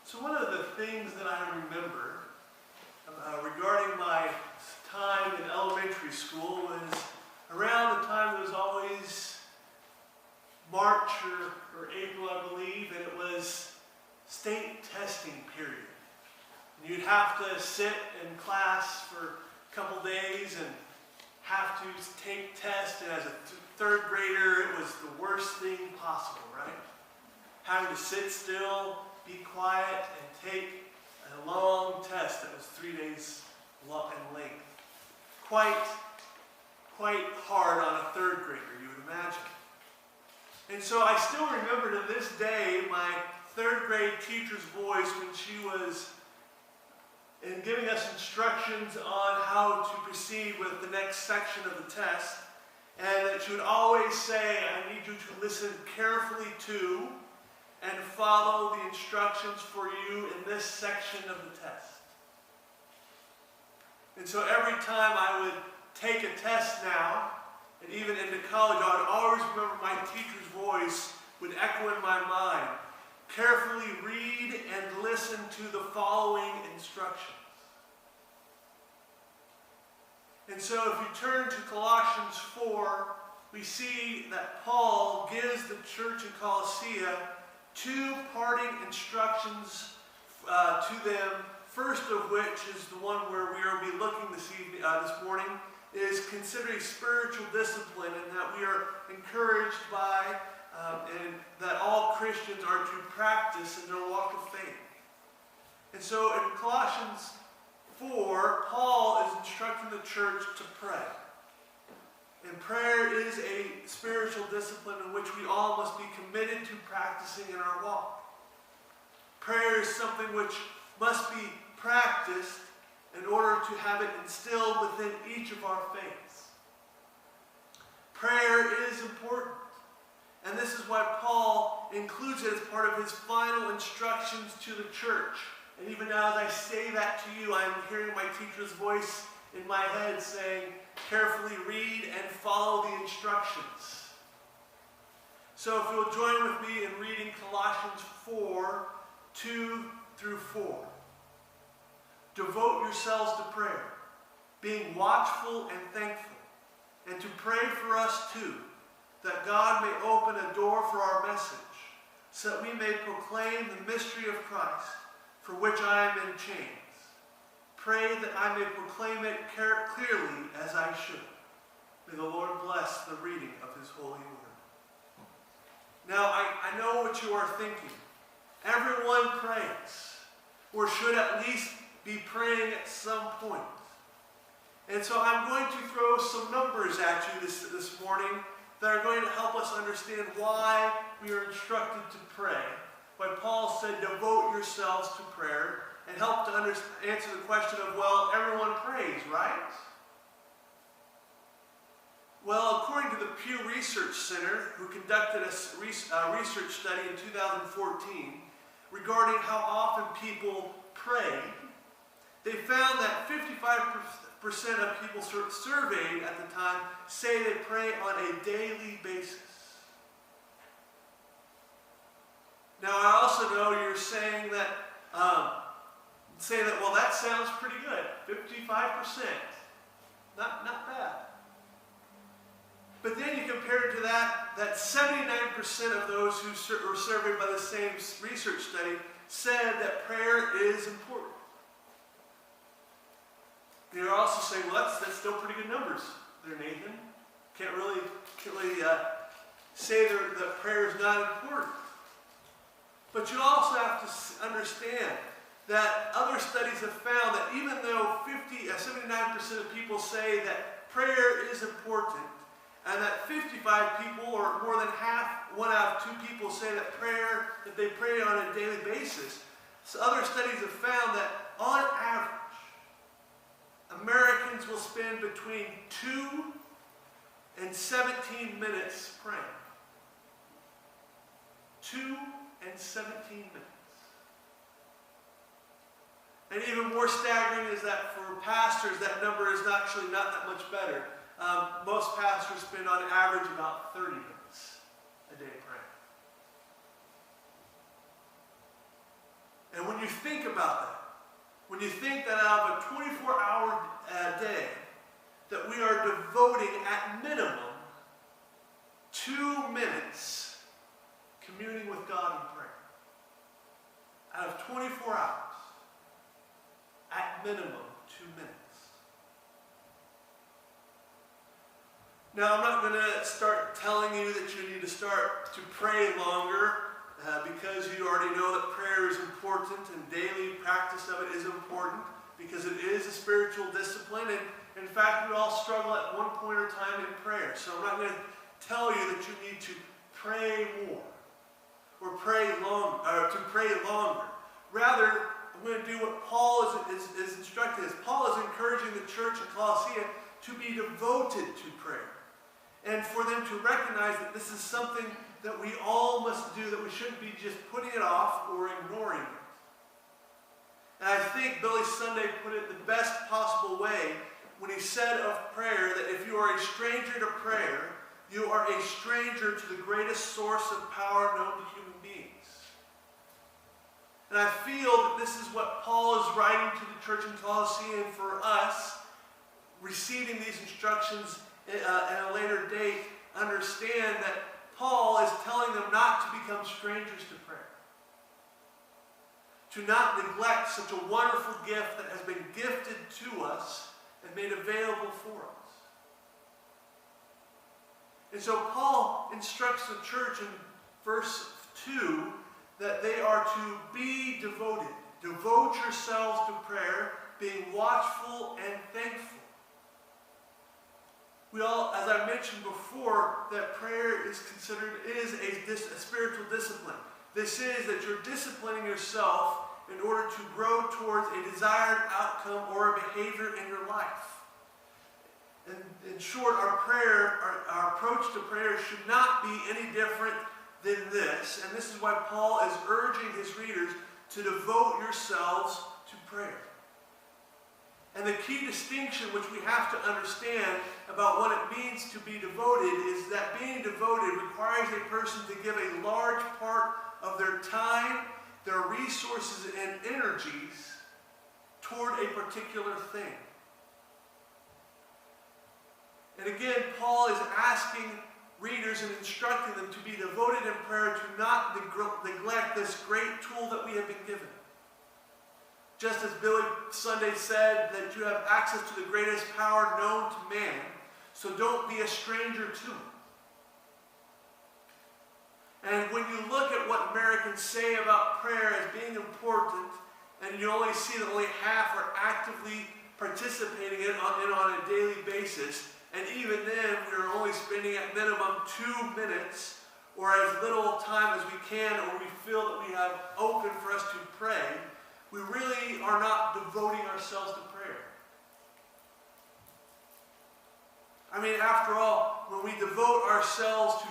So one of the things that I remember regarding my time in elementary school was around the time it was always March or April, I believe, and it was state testing period. And you'd have to sit in class for a couple days and have to take tests, and as a third grader, it was the worst thing possible, right? Having to sit still, be quiet, and take a long test that was 3 days long in length. Quite hard on a third grader, you would imagine. And so I still remember to this day my third grade teacher's voice when she was giving us instructions on how to proceed with the next section of the test. And that she would always say, I need you to listen carefully to and follow the instructions for you in this section of the test. And so every time I would take a test now, and even into college, I would always remember my teacher's voice would echo in my mind. Carefully read and listen to the following instructions. And so if you turn to Colossians 4, we see that Paul gives the church in Colossae two parting instructions to them. First of which is the one where we will be looking this morning, is considering spiritual discipline, and that we are encouraged by and that all Christians are to practice in their walk of faith. And so in Colossians 4, Paul is instructing the church to pray. And prayer is a spiritual discipline in which we all must be committed to practicing in our walk. Prayer is something which must be practiced in order to have it instilled within each of our faiths. Prayer is important. And this is why Paul includes it as part of his final instructions to the church. And even now as I say that to you, I'm hearing my teacher's voice in my head saying, carefully read and follow the instructions. So if you'll join with me in reading Colossians 4, 2 through 4. Devote yourselves to prayer, being watchful and thankful, and to pray for us too, that God may open a door for our message, so that we may proclaim the mystery of Christ, for which I am in chains. Pray that I may proclaim it clearly as I should. May the Lord bless the reading of his holy word. Now, I know what you are thinking. Everyone prays, or should at least be praying at some point. And so I'm going to throw some numbers at you this morning that are going to help us understand why we are instructed to pray. Why Paul said, devote yourselves to prayer, and help to answer the question of, well, everyone prays, right? Well, according to the Pew Research Center, who conducted a research study in 2014 regarding how often people pray, they found that 55% of people surveyed at the time say they pray on a daily basis. Now, I also know you're saying that, well, that sounds pretty good. 55%. Not bad. But then you compare it to that 79% of those who were surveyed by the same research study said that prayer is important. You're also saying, well, that's still pretty good numbers there, Nathan. Can't really say that prayer is not important. But you also have to understand that other studies have found that even though 79% of people say that prayer is important, and that 55 people, or more than half, 1 out of 2 people say that they pray on a daily basis, so other studies have found that on average, Americans will spend between 2 and 17 minutes praying. 2 and 17 minutes. And even more staggering is that for pastors, that number is actually not that much better. Most pastors spend on average about 30 minutes a day praying. And when you you think about that, when you think that out of a 24-hour day, that we are devoting at minimum 2 minutes communing with God in prayer. Out of 24 hours, at minimum 2 minutes. Now, I'm not going to start telling you that you need to start to pray longer because you already know that prayer is important and daily practice of it is important because it is a spiritual discipline. And in fact, we all struggle at one point or time in prayer. So I'm not going to tell you that you need to pray more or pray long, or to pray longer. Rather, I'm going to do what Paul is instructing us. Paul is encouraging the church in Colossae to be devoted to prayer. And for them to recognize that this is something that we all must do, that we shouldn't be just putting it off or ignoring it. And I think Billy Sunday put it the best possible way when he said of prayer that if you are a stranger to prayer, you are a stranger to the greatest source of power known to human beings. And I feel that this is what Paul is writing to the church in Colossae, and for us, receiving these instructions at a later date, understand that Paul is telling them not to become strangers to prayer. To not neglect such a wonderful gift that has been gifted to us and made available for us. And so Paul instructs the church in verse 2 that they are to be devoted. Devote yourselves to prayer, being watchful and thankful. We all, as I mentioned before, that prayer is considered a spiritual discipline. This is that you're disciplining yourself in order to grow towards a desired outcome or a behavior in your life. And in short, our approach to prayer should not be any different than this. And this is why Paul is urging his readers to devote yourselves to prayer. And the key distinction which we have to understand about what it means to be devoted is that being devoted requires a person to give a large part of their time, their resources, and energies toward a particular thing. And again, Paul is asking readers and instructing them to be devoted in prayer, to not neglect this great tool that we have been given. Just as Billy Sunday said that you have access to the greatest power known to man, so don't be a stranger to it. And when you look at what Americans say about prayer as being important, and you only see that only half are actively participating in it on a daily basis, and even then we're only spending at minimum 2 minutes or as little time as we can, or we feel that we have open for us to pray, we really are not devoting ourselves to prayer. I mean, after all, when we devote ourselves